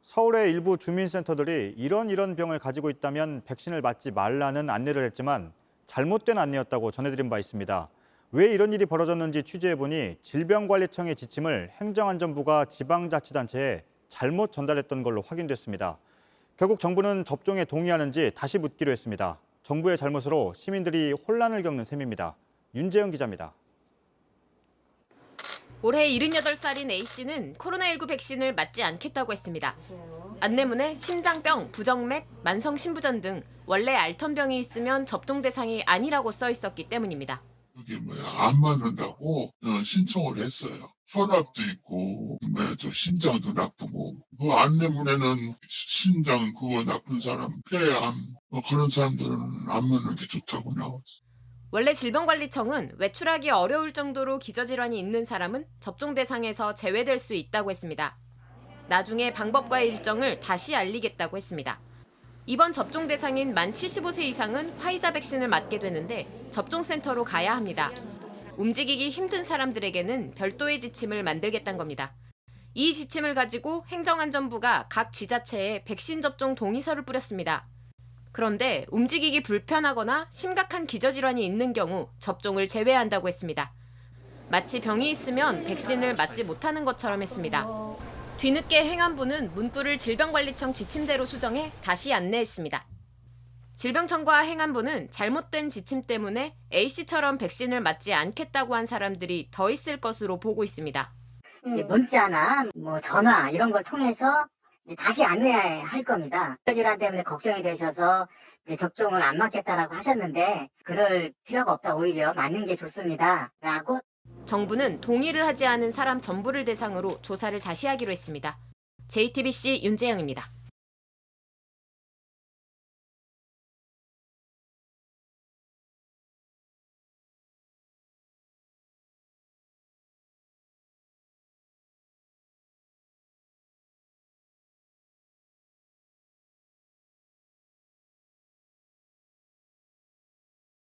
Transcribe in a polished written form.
서울의 일부 주민센터들이 이런 병을 가지고 있다면 백신을 맞지 말라는 안내를 했지만 잘못된 안내였다고 전해드린 바 있습니다. 왜 이런 일이 벌어졌는지 취재해보니 질병관리청의 지침을 행정안전부가 지방자치단체에 잘못 전달했던 걸로 확인됐습니다. 결국 정부는 접종에 동의하는지 다시 묻기로 했습니다. 정부의 잘못으로 시민들이 혼란을 겪는 셈입니다. 윤재영 기자입니다. 올해 78살인 A씨는 코로나19 백신을 맞지 않겠다고 했습니다. 안내문에 심장병, 부정맥, 만성신부전 등 원래 앓던 병이 있으면 접종 대상이 아니라고 써 있었기 때문입니다. 그게 안 맞는다고 신청을 했어요. 혈압도 있고 저 심장도 나쁘고 그 안내문에는 심장 그거 나쁜 사람, 폐암 그런 사람들은 안 맞는 게 좋다고 나왔어요. 원래 질병관리청은 외출하기 어려울 정도로 기저질환이 있는 사람은 접종 대상에서 제외될 수 있다고 했습니다. 나중에 방법과 일정을 다시 알리겠다고 했습니다. 이번 접종 대상인 만 75세 이상은 화이자 백신을 맞게 되는데 접종센터로 가야 합니다. 움직이기 힘든 사람들에게는 별도의 지침을 만들겠다는 겁니다. 이 지침을 가지고 행정안전부가 각 지자체에 백신 접종 동의서를 뿌렸습니다. 그런데 움직이기 불편하거나 심각한 기저질환이 있는 경우 접종을 제외한다고 했습니다. 마치 병이 있으면 백신을 맞지 못하는 것처럼 했습니다. 뒤늦게 행안부는 문구를 질병관리청 지침대로 수정해 다시 안내했습니다. 질병청과 행안부는 잘못된 지침 때문에 A씨처럼 백신을 맞지 않겠다고 한 사람들이 더 있을 것으로 보고 있습니다. 문자나 전화 이런 걸 통해서 이제 다시 안내할 겁니다. 질환 때문에 걱정이 되셔서 이제 접종을 안 맞겠다라고 하셨는데 그럴 필요가 없다. 오히려 맞는 게 좋습니다. 라고 정부는 동의를 하지 않은 사람 전부를 대상으로 조사를 다시 하기로 했습니다. JTBC 윤재영입니다.